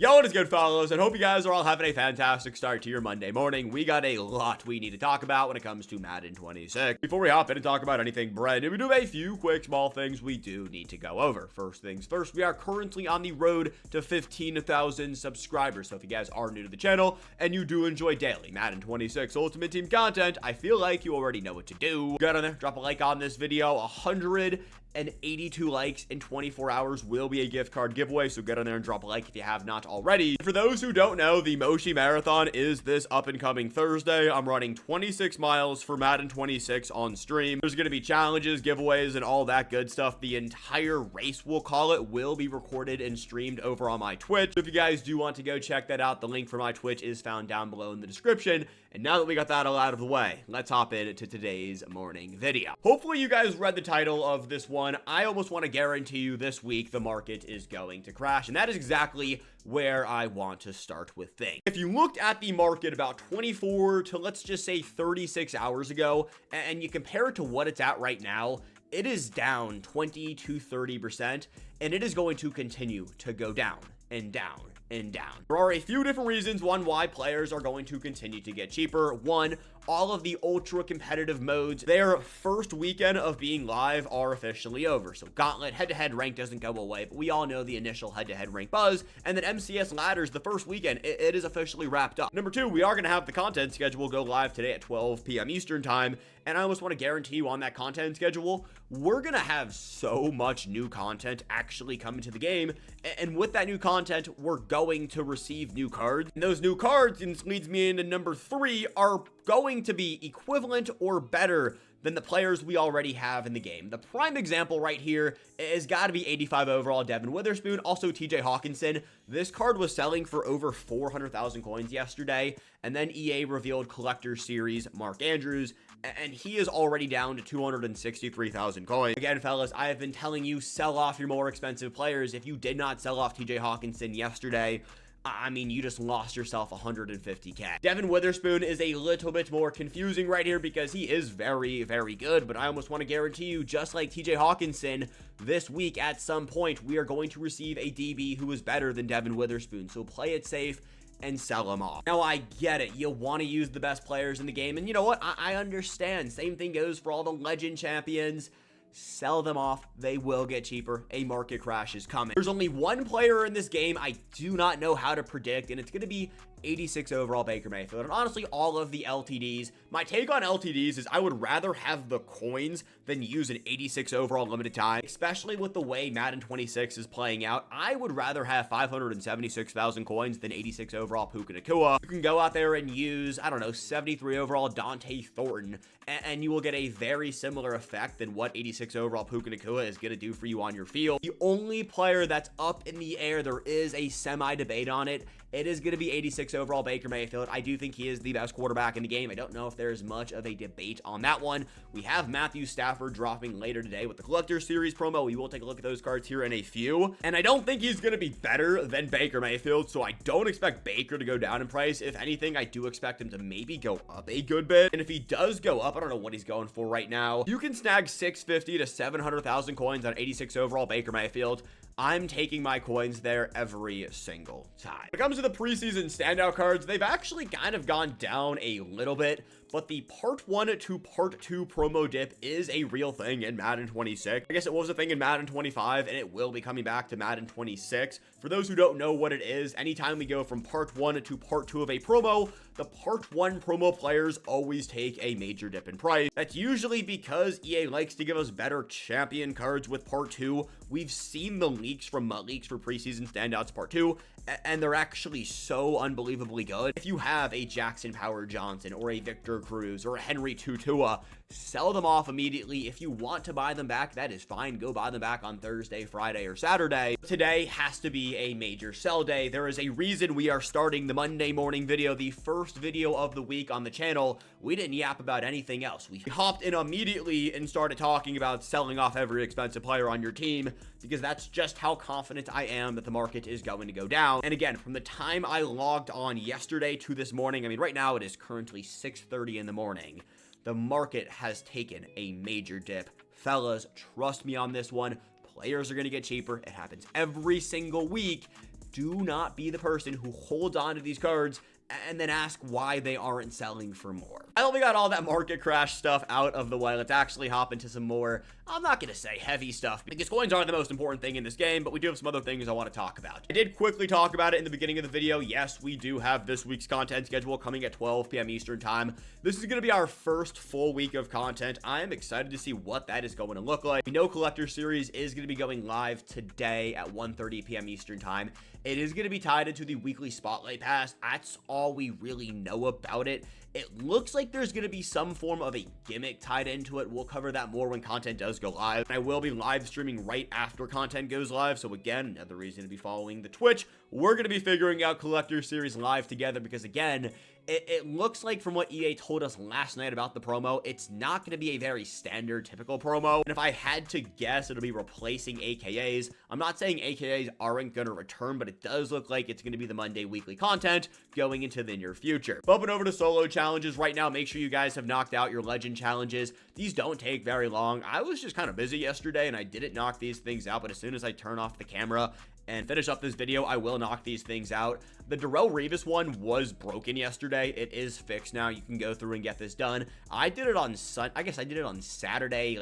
Yo, what is good, fellas? And hope you guys are all having a fantastic start to your Monday morning. We got a lot we need to talk about when it comes to Madden 26. Before we hop in and talk about anything brand new, we do have a few quick small things we do need to go over. First things first, we are currently on the road to 15,000 subscribers. So if you guys are new to the channel and you do enjoy daily Madden 26 Ultimate Team content, I feel like you already know what to do. Get on there, drop a like on this video. 182 likes in 24 hours will be a gift card giveaway, so get on there and drop a like if you have not already. For those who don't know, the Moshi Marathon is this up and coming Thursday. I'm running 26 miles for Madden 26 on stream. There's going to be challenges, giveaways, and all that good stuff. The entire race, we'll call it, will be recorded and streamed over on my Twitch. If you guys do want to go check that out, the link for my Twitch is found down below in the description. And now that we got that all out of the way, let's hop into today's morning video. Hopefully you guys read the title of this one. I almost want to guarantee you this week the market is going to crash, and that is exactly where I want to start with things. If you looked at the market about 24 to let's just say 36 hours ago, and you compare it to what it's at right now, it is down 20 to 30%, and it is going to continue to go down and down and down. There are a few different reasons, one, why players are going to continue to get cheaper. One, all of the ultra competitive modes, their first weekend of being live are officially over. So Gauntlet, head-to-head rank doesn't go away, but we all know the initial head-to-head rank buzz. And then MCS ladders, the first weekend, it is officially wrapped up. Number two, we are going to have the content schedule go live today at 12 p.m. Eastern time. And I almost want to guarantee you on that content schedule, we're going to have so much new content actually coming to the game. And with that new content, we're going to receive new cards. And those new cards, and this leads me into number three, are going to be equivalent or better than the players we already have in the game. The prime example right here is got to be 85 overall Devin Witherspoon, also TJ Hawkinson. This card was selling for over 400,000 coins yesterday, and then EA revealed Collector Series Mark Andrews, and he is already down to 263,000 coins. Again, fellas, I have been telling you, sell off your more expensive players. If you did not sell off TJ Hawkinson yesterday, I mean, you just lost yourself 150k. Devin Witherspoon is a little bit more confusing right here because he is very, very good, but I almost want to guarantee you, just like TJ Hawkinson, this week at some point, we are going to receive a DB who is better than Devin Witherspoon. So play it safe and sell them off. Now, I get it. You want to use the best players in the game, and you know what? I understand. Same thing goes for all the legend champions. Sell them off. They will get cheaper. A market crash is coming. There's only one player in this game I do not know how to predict, and it's going to be 86 overall Baker Mayfield. And honestly, all of the LTDs, my take on LTDs is I would rather have the coins than use an 86 overall limited time, especially with the way Madden 26 is playing out. I would rather have 576,000 coins than 86 overall Puka Nacua. You can go out there and use, I don't know, 73 overall Dante Thornton, and you will get a very similar effect than what 86 overall Puka Nacua is going to do for you on your field. The only player that's up in the air, there is a semi-debate on it, it is going to be 86 overall Baker Mayfield. I do think he is the best quarterback in the game. I don't know if there's much of a debate on that one. We have Matthew Stafford dropping later today with the Collector Series promo. We will take a look at those cards here in a few. And I don't think he's going to be better than Baker Mayfield, so I don't expect Baker to go down in price. If anything, I do expect him to maybe go up a good bit. And if he does go up, I don't know what he's going for right now. You can snag 650 to 700,000 coins on 86 overall Baker Mayfield. I'm taking my coins there every single time. When it comes to the preseason standout cards, they've actually kind of gone down a little bit, but the part 1 to part 2 promo dip is a real thing in Madden 26. I guess it was a thing in Madden 25, and it will be coming back to Madden 26. For those who don't know what it is, anytime we go from part 1 to part 2 of a promo, the part 1 promo players always take a major dip in price. That's usually because EA likes to give us better champion cards with part 2. We've seen the leaks from leaks for preseason standouts part 2, and they're actually so unbelievably good. If you have a Jackson Power Johnson or a Victor Cruz or a Henry Tutua, sell them off immediately. If you want to buy them back, that is fine. Go buy them back on Thursday, Friday, or Saturday. Today has to be a major sell day. There is a reason we are starting the Monday morning video, the first video of the week on the channel. We didn't yap about anything else. We hopped in immediately and started talking about selling off every expensive player on your team, because that's just how confident I am that the market is going to go down. And again, from the time I logged on yesterday to this morning, I mean, right now it is currently 6:30 in the morning. The market has taken a major dip. Fellas, trust me on this one. Players are going to get cheaper. It happens every single week. do not be the person who holds on to these cards and then ask why they aren't selling for more. I hope we got all that market crash stuff out of the way. Let's actually hop into some more, I'm not going to say heavy stuff, because coins aren't the most important thing in this game, but we do have some other things I want to talk about. I did quickly talk about it in the beginning of the video. Yes, we do have this week's content schedule coming at 12 p.m. Eastern time. This is going to be our first full week of content. I am excited to see what that is going to look like. We know Collector Series is going to be going live today at 1:30 p.m. Eastern time. It is going to be tied into the weekly Spotlight Pass. That's all we really know about it. It looks like there's going to be some form of a gimmick tied into it. We'll cover that more when content does go live. I will be live streaming right after content goes live. So again, another reason to be following the Twitch. We're going to be figuring out Collector Series live together because again, it looks like from what EA told us last night about the promo, it's not going to be a very standard, typical promo. And if I had to guess, it'll be replacing AKAs. I'm not saying AKAs aren't going to return, but it does look like it's going to be the Monday weekly content going into the near future. Bumping over to solo challenges right now, make sure you guys have knocked out your legend challenges. These don't take very long. I was just kind of busy yesterday and I didn't knock these things out, but as soon as I turn off the camera and finish up this video, I will knock these things out. The Darrell Revis one was broken yesterday. It is fixed now. You can go through and get this done. I did it on I guess I did it on Saturday,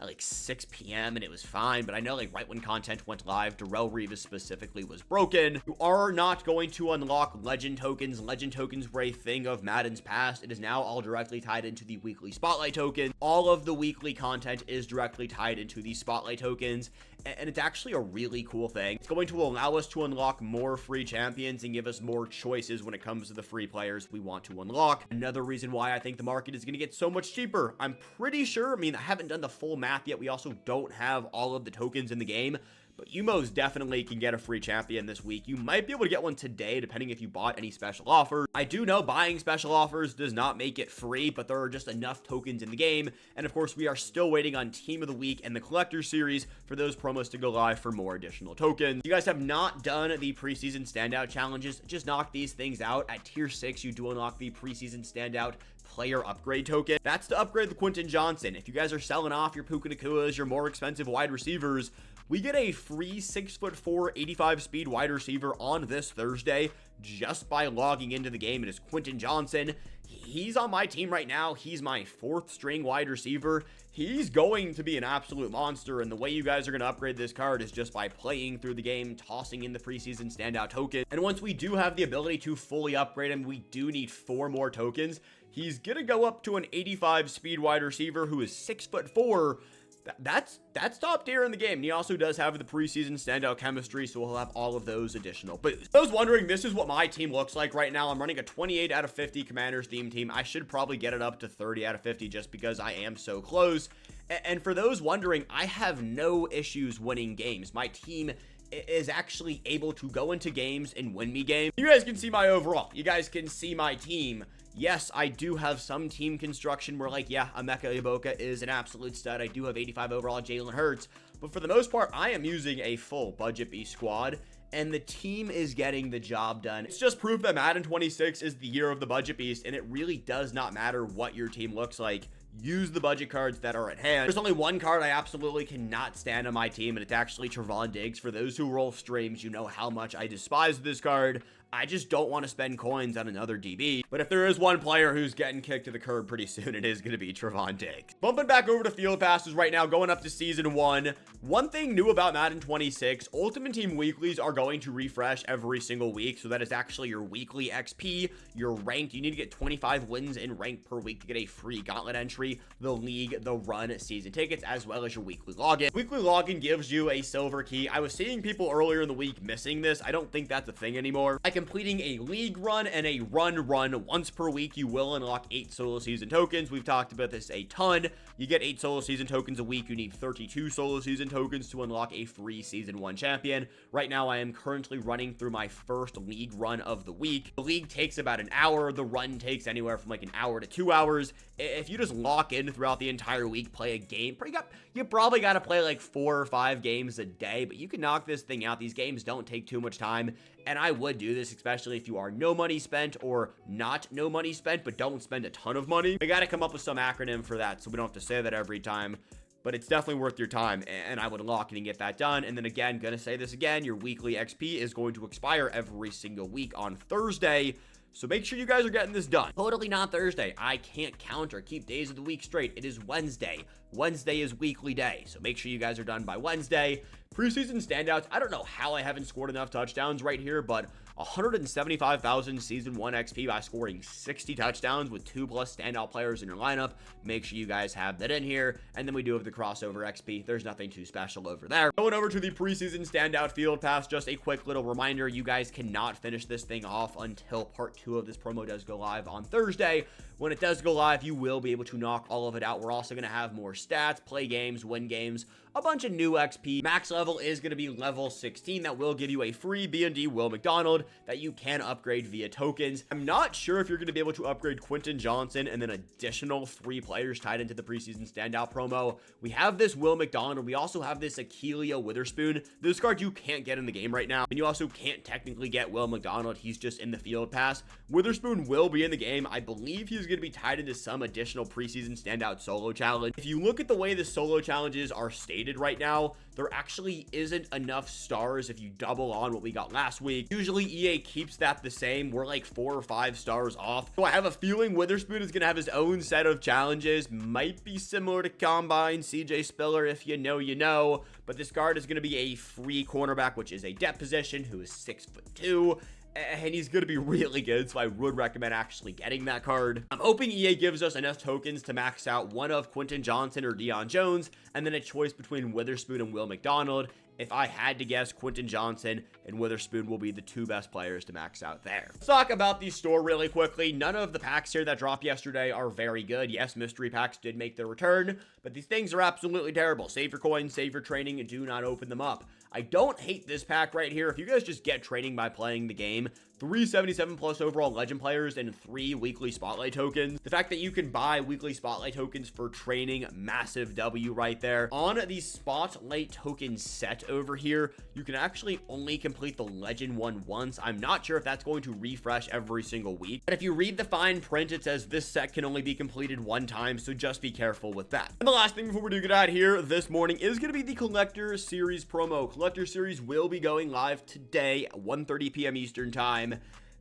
at 6 p.m. and it was fine, but I know right when content went live, Darrell Revis specifically was broken. You are not going to unlock legend tokens. Legend tokens were a thing of Madden's past. It is now all directly tied into the weekly Spotlight token. All of the weekly content is directly tied into the Spotlight tokens, and it's actually a really cool thing. It's going to allow us to unlock more free champions and give us more choices when it comes to the free players we want to unlock. Another reason why I think the market is going to get so much cheaper. I'm pretty sure, I haven't done the full math yet. We also don't have all of the tokens in the game, but you most definitely can get a free champion this week. You might be able to get one today, depending if you bought any special offers. I do know buying special offers does not make it free, but there are just enough tokens in the game. And of course, we are still waiting on Team of the Week and the Collector Series for those promos to go live for more additional tokens. If you guys have not done the preseason standout challenges, just knock these things out. At tier 6, you do unlock the preseason standout player upgrade token. That's to upgrade the Quentin Johnson. If you guys are selling off your Puka Nakuas, your more expensive wide receivers, we get a free 6'4", 85 speed wide receiver on this Thursday just by logging into the game. It is Quentin Johnson. He's on my team right now. He's my 4th string wide receiver. He's going to be an absolute monster, and the way you guys are going to upgrade this card is just by playing through the game, tossing in the preseason standout token. And once we do have the ability to fully upgrade him, we do need 4 more tokens. He's going to go up to an 85 speed wide receiver who is 6'4". That's top tier in the game. And he also does have the preseason standout chemistry, so we'll have all of those additional. But I was wondering, this is what my team looks like right now. I'm running a 28 out of 50 Commanders theme team. I should probably get it up to 30 out of 50 just because I am so close. And for those wondering, I have no issues winning games. My team is actually able to go into games and win me games. You guys can see my overall. You guys can see my team. Yes, I do have some team construction where yeah, Emeka Iboka is an absolute stud. I do have 85 overall Jalen Hurts, but for the most part, I am using a full Budget Beast squad, and the team is getting the job done. It's just proof that Madden 26 is the year of the Budget Beast, and it really does not matter what your team looks like. Use the budget cards that are at hand. There's only one card I absolutely cannot stand on my team, and it's actually Trevon Diggs. For those who roll streams, you know how much I despise this card. I just don't want to spend coins on another DB. But if there is one player who's getting kicked to the curb pretty soon, it is going to be Trevon Diggs. Bumping back over to field passes right now, going up to season 1. One thing new about Madden 26, Ultimate Team weeklies are going to refresh every single week. So that is actually your weekly XP, your ranked. You need to get 25 wins in rank per week to get a free gauntlet entry, the league, the run, season tickets, as well as your weekly login. Weekly login gives you a silver key. I was seeing people earlier in the week missing this. I don't think that's a thing anymore. Completing a league run and a run once per week, you will unlock 8 solo season tokens. We've talked about this a ton. You get 8 solo season tokens a week. You need 32 solo season tokens to unlock a free season 1 champion. Right now, I am currently running through my first league run of the week. The league takes about an hour. The run takes anywhere from an hour to 2 hours. If you just lock in throughout the entire week, play a game, you probably got to play 4 or 5 games a day, but you can knock this thing out. These games don't take too much time, and I would do this, especially if you are no money spent or not no money spent, but don't spend a ton of money. I got to come up with some acronym for that, so we don't have to say that every time. but it's definitely worth your time, and I would lock in and get that done. And then again, gonna say this again, your weekly XP is going to expire every single week on Thursday. So make sure you guys are getting this done. Totally not Thursday. I can't count or keep days of the week straight. It is Wednesday. Wednesday is weekly day. So make sure you guys are done by Wednesday. Preseason standouts. I don't know how I haven't scored enough touchdowns right here, but 175,000 season 1 XP by scoring 60 touchdowns with 2+ standout players in your lineup. Make sure you guys have that in here. And then we do have the crossover XP. There's nothing too special over there. Going over to the preseason standout field pass, just a quick little reminder, you guys cannot finish this thing off until part 2 of this promo does go live on Thursday. When it does go live, you will be able to knock all of it out. We're also going to have more stats, play games, win games, a bunch of new XP. Max level is going to be level 16. That will give you a free B&D Will McDonald that you can upgrade via tokens. I'm not sure if you're going to be able to upgrade Quentin Johnson and then additional 3 players tied into the preseason standout promo. We have this Will McDonald. We also have this Achillea Witherspoon. This card you can't get in the game right now. And you also can't technically get Will McDonald. He's just in the field pass. Witherspoon will be in the game. I believe he's going to be tied into some additional preseason standout solo challenge. If you look at the way the solo challenges are stated right now, there actually isn't enough stars if you double on what we got last week. Usually EA keeps that the same. We're like 4 or 5 stars off. So I have a feeling Witherspoon is going to have his own set of challenges. Might be similar to Combine, CJ Spiller, if you know, you know. But this guard is going to be a free cornerback, which is a depth position, who is 6'2". And he's going to be really good, so I would recommend actually getting that card. I'm hoping EA gives us enough tokens to max out one of Quentin Johnson or Deion Jones, and then a choice between Witherspoon and Will McDonald. If I had to guess, Quentin Johnson and Witherspoon will be the 2 best players to max out there. Let's talk about the store really quickly. None of the packs here that dropped yesterday are very good. Yes, mystery packs did make their return, but these things are absolutely terrible. Save your coins, save your training, and do not open them up. I don't hate this pack right here. If you guys just get training by playing the game, 377+ overall legend players and 3 weekly spotlight tokens. The fact that you can buy weekly spotlight tokens for training, massive W right there. On the spotlight token set over here, you can actually only complete the legend one once. I'm not sure if that's going to refresh every single week, but if you read the fine print, it says this set can only be completed 1 time, so just be careful with that. And the last thing before we do get out here this morning is going to be the Collector Series promo. Collector Series will be going live today at 1:30 p.m. Eastern Time.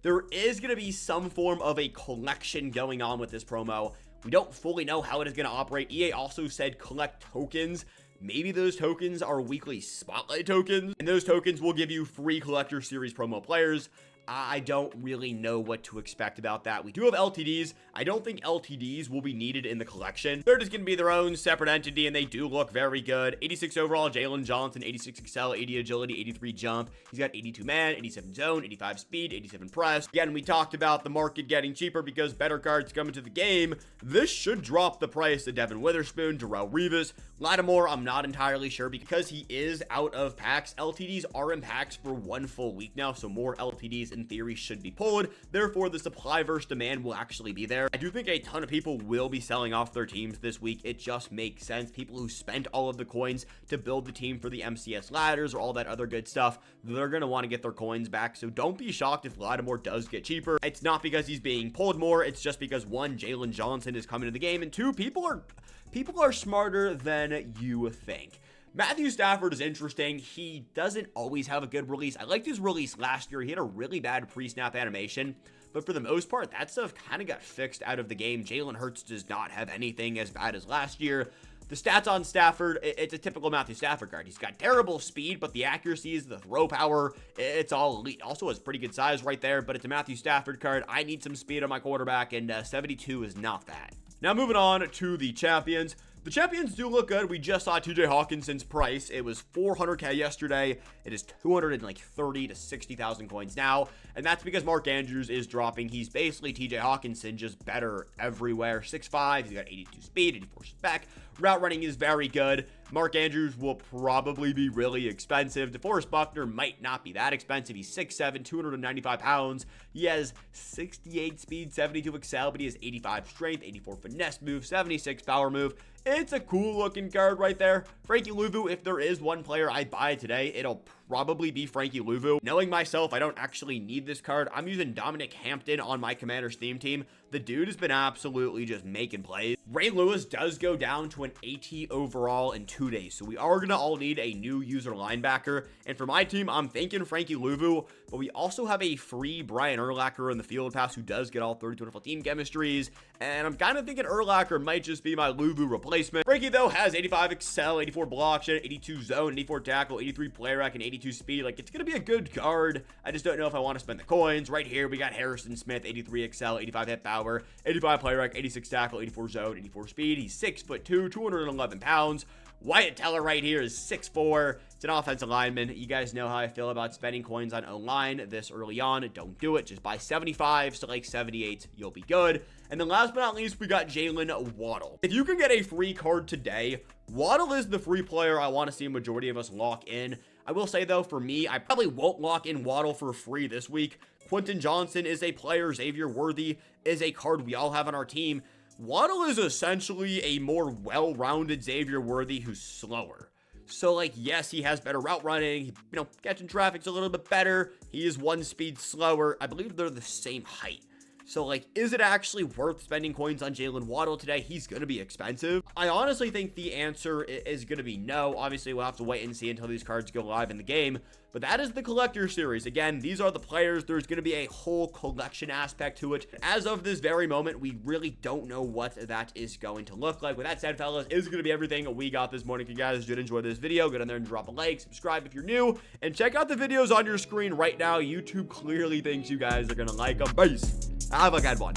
There is going to be some form of a collection going on with this promo. We don't fully know how it is going to operate. EA also said collect tokens. Maybe those tokens are weekly spotlight tokens, and those tokens will give you free Collector Series promo players. I don't really know what to expect about that. We do have LTDs. I don't think LTDs will be needed in the collection. They're just going to be their own separate entity, and they do look very good. 86 overall, Jalen Johnson, 86 excel, 80 agility, 83 jump. He's got 82 man, 87 zone, 85 speed, 87 press. Again, we talked about the market getting cheaper because better cards come into the game. This should drop the price of Devin Witherspoon, Darrell Revis. Lattimore, I'm not entirely sure because he is out of packs. LTDs are in packs for 1 full week now, so more LTDs in theory should be pulled. Therefore, the supply versus demand will actually be there. I do think a ton of people will be selling off their teams this week. It just makes sense. People who spent all of the coins to build the team for the MCS ladders or all that other good stuff, they're going to want to get their coins back. So don't be shocked if Lattimore does get cheaper. It's not because he's being pulled more. It's just because 1, Jalen Johnson is coming to the game, and 2, people are smarter than you think. Matthew Stafford is interesting. He doesn't always have a good release. I liked his release last year. He had a really bad pre-snap animation, but for the most part, that stuff kind of got fixed out of the game. Jalen Hurts does not have anything as bad as last year. The stats on Stafford, it's a typical Matthew Stafford card. He's got terrible speed, but the accuracies, the throw power, it's all elite. Also has pretty good size right there, but it's a Matthew Stafford card. I need some speed on my quarterback, and 72 is not that. Now moving on to the champions. The champions do look good. We just saw TJ Hawkinson's price. It was 400k yesterday. It is 230 to 60,000 coins now. And that's because Mark Andrews is dropping. He's basically TJ Hawkinson, just better everywhere. 6'5", he's got 82 speed, 84 spec. Route running is very good. Mark Andrews will probably be really expensive. DeForest Buckner might not be that expensive. He's 6'7", 295 pounds. He has 68 speed, 72 excel, but he has 85 strength, 84 finesse move, 76 power move. It's a cool looking card right there. Frankie Louvu, if there is one player I buy today, it'll probably be Frankie Louvu. Knowing myself, I don't actually need this card. I'm using Dominic Hampton on my Commander's theme team. The dude has been absolutely just making plays. Ray Lewis does go down to an 80 overall in 2 days, so we are going to all need a new user linebacker. And for my team, I'm thinking Frankie Louvu, but we also have a free Brian Urlacher in the field pass who does get all 32 NFL team chemistries, and I'm kind of thinking Urlacher might just be my Louvu replacement. Frankie, though, has 85 excel, 84 block shot, 82 zone, 84 tackle, 83 play rec, and 82 speed. Like, it's going to be a good card. I just don't know if I want to spend the coins. Right here, we got Harrison Smith, 83 excel, 85 hit power, 85 play rec, 86 tackle, 84 zone, 84 speed. He's 6'2", 211 pounds. Wyatt Teller right here is 6'4". It's an offensive lineman. You guys know how I feel about spending coins on O-line this early on. Don't do it. Just buy 75s to like 78. You'll be good. And then last but not least, we got Jalen Waddle. If you can get a free card today, Waddle is the free player I want to see a majority of us lock in. I will say, though, for me, I probably won't lock in Waddle for free this week. Quentin Johnson is a player. Xavier Worthy is a card we all have on our team. Waddle is essentially a more well-rounded Xavier Worthy who's slower. So, like, yes, he has better route running. Catching traffic's a little bit better. He is one speed slower. I believe they're the same height. So, like, is it actually worth spending coins on Jalen Waddle today? He's going to be expensive. I honestly think the answer is going to be no. Obviously, we'll have to wait and see until these cards go live in the game. But that is the collector series. Again, these are the players. There's going to be a whole collection aspect to it. As of this very moment, we really don't know what that is going to look like. With that said, fellas, is going to be everything we got this morning. If you guys did enjoy this video, go down there and drop a like, subscribe if you're new, and check out the videos on your screen right now. YouTube clearly thinks you guys are going to like them. Peace. Have a good one.